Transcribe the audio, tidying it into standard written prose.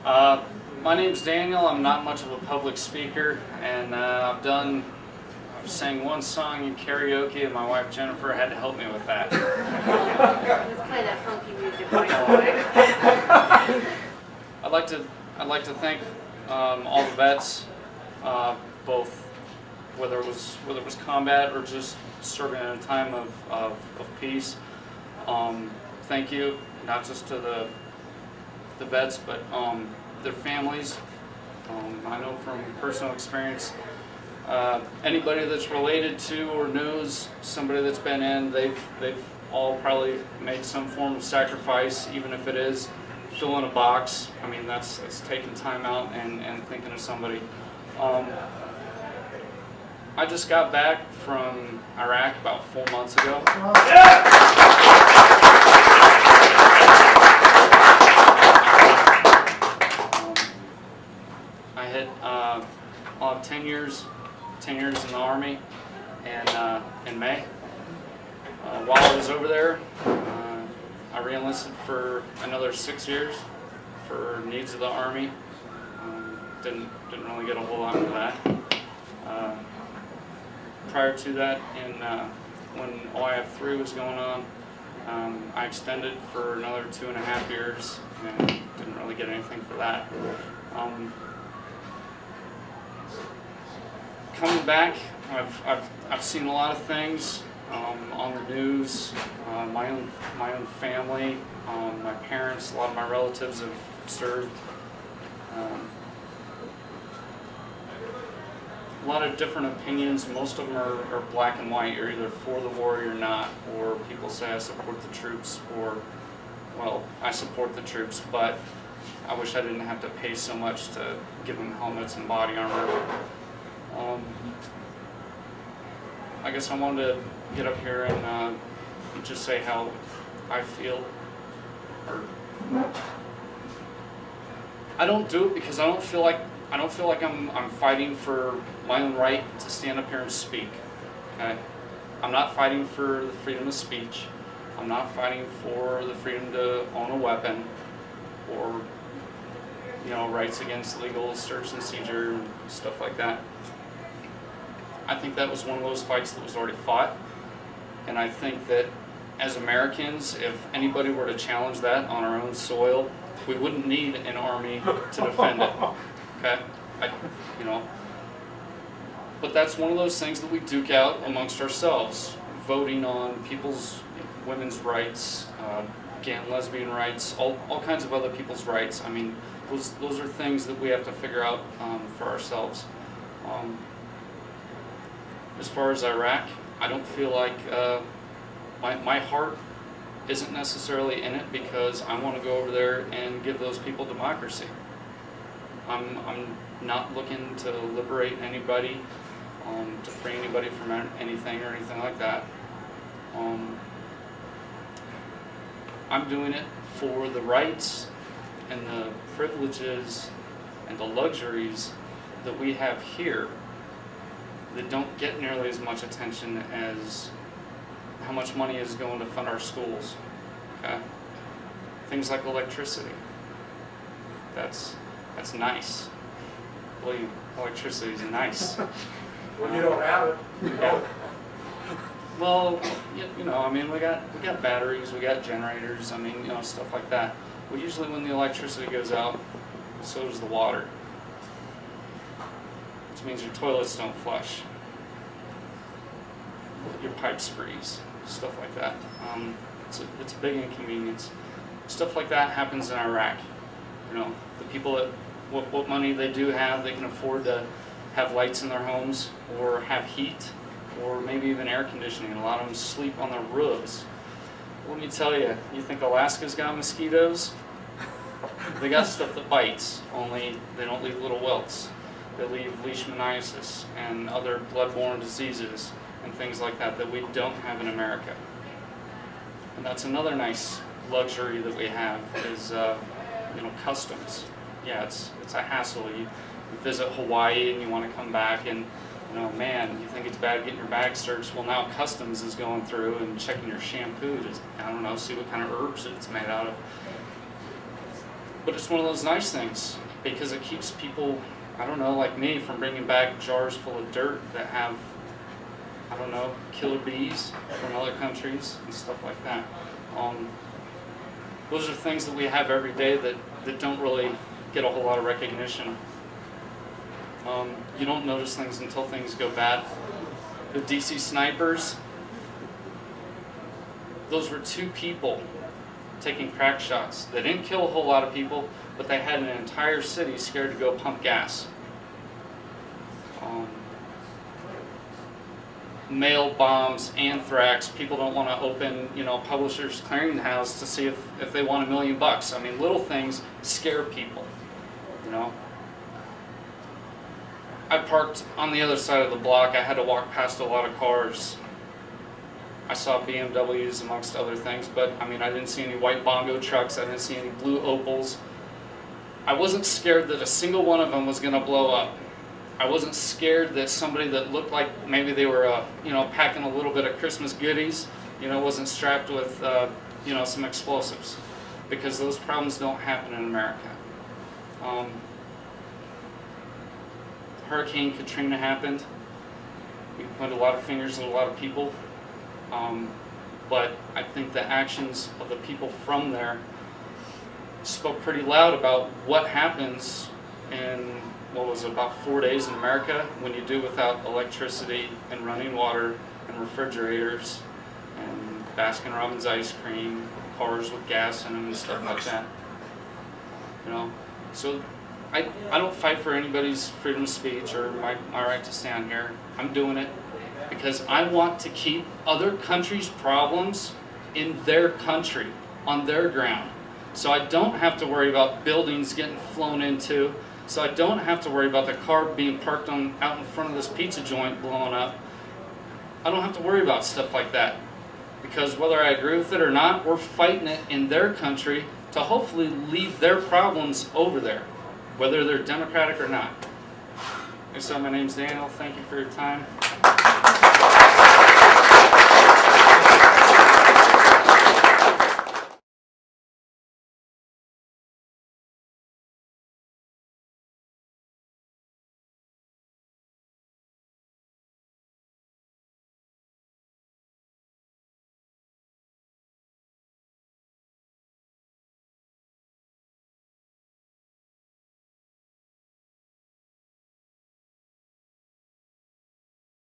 My name's Daniel. I'm not much of a public speaker, and I've sang one song in karaoke, and my wife Jennifer had to help me with that. Let's play that funky music right away. I'd like to thank all the vets, both whether it was combat or just serving in a time of peace. Thank you, not just to the vets, but their families. I know from personal experience, anybody that's related to or knows somebody that's been in, they've all probably made some form of sacrifice, even if it is fill in a box. I mean, that's taking time out and thinking of somebody. I just got back from Iraq about 4 months ago. I'll have 10 years in the Army, and in May. While I was over there, I re-enlisted for another 6 years for needs of the Army. Didn't really get a whole lot for that. Prior to that, when OIF 3 was going on, I extended for another 2.5 years and didn't really get anything for that. Coming back, I've seen a lot of things on the news. My own family, my parents, a lot of my relatives have served. A lot of different opinions. Most of them are black and white. You're either for the war or you're not, or people say I support the troops, or, well, I support the troops, but I wish I didn't have to pay so much to give them helmets and body armor. I guess I wanted to get up here and just say how I feel. I don't do it because I don't feel like I'm fighting for my own right to stand up here and speak. Okay, I'm not fighting for the freedom of speech. I'm not fighting for the freedom to own a weapon, or rights against legal search and seizure and stuff like that. I think that was one of those fights that was already fought, and I think that as Americans, if anybody were to challenge that on our own soil, we wouldn't need an army to defend it. Okay, but that's one of those things that we duke out amongst ourselves, voting on women's rights, gay and lesbian rights, all kinds of other people's rights. I mean, those are things that we have to figure out for ourselves. As far as Iraq, I don't feel like my heart isn't necessarily in it because I want to go over there and give those people democracy. I'm not looking to liberate anybody, to free anybody from anything or anything like that. I'm doing it for the rights and the privileges and the luxuries that we have here that don't get nearly as much attention as how much money is going to fund our schools. Okay? Things like electricity. That's nice. Believe me, electricity is nice. When you don't have it. Yeah. Well, I mean, we got batteries, we got generators, I mean, stuff like that. Well, usually when the electricity goes out, so does the water. Which means your toilets don't flush. Your pipes freeze, stuff like that. It's a big inconvenience. Stuff like that happens in Iraq. The people that, what money they do have, they can afford to have lights in their homes, or have heat, or maybe even air conditioning. A lot of them sleep on their roofs. Let me tell you, you think Alaska's got mosquitoes? They got stuff that bites, only they don't leave little welts. They leave leishmaniasis and other bloodborne diseases and things like that we don't have in America. And that's another nice luxury that we have is customs. Yeah, it's a hassle. You visit Hawaii and you want to come back and man, you think it's bad getting your bag searched. Well, now customs is going through and checking your shampoo to, see what kind of herbs it's made out of. But it's one of those nice things because it keeps people, I don't know, like me, from bringing back jars full of dirt that have, I don't know, killer bees from other countries and stuff like that. Those are things that we have every day that don't really get a whole lot of recognition. You don't notice things until things go bad. The DC snipers, those were 2 people taking crack shots. They didn't kill a whole lot of people, but they had an entire city scared to go pump gas. Mail bombs, anthrax. People don't want to open, Publishers Clearinghouse to see if they want $1 million. I mean, little things scare people. I parked on the other side of the block. I had to walk past a lot of cars. I saw BMWs amongst other things, but I didn't see any white bongo trucks. I didn't see any blue Opals. I wasn't scared that a single one of them was going to blow up. I wasn't scared that somebody that looked like maybe they were, packing a little bit of Christmas goodies, wasn't strapped with, some explosives, because those problems don't happen in America. Hurricane Katrina happened. We pointed a lot of fingers at a lot of people, but I think the actions of the people from there spoke pretty loud about what happens in what was about 4 days in America when you do without electricity and running water and refrigerators and Baskin-Robbins ice cream, cars with gas in them and stuff like that. So I don't fight for anybody's freedom of speech or my right to stand here. I'm doing it because I want to keep other countries' problems in their country, on their ground. So I don't have to worry about buildings getting flown into. So I don't have to worry about the car being parked out in front of this pizza joint blowing up. I don't have to worry about stuff like that. Because whether I agree with it or not, we're fighting it in their country to hopefully leave their problems over there, whether they're Democratic or not. So my name's Daniel. Thank you for your time.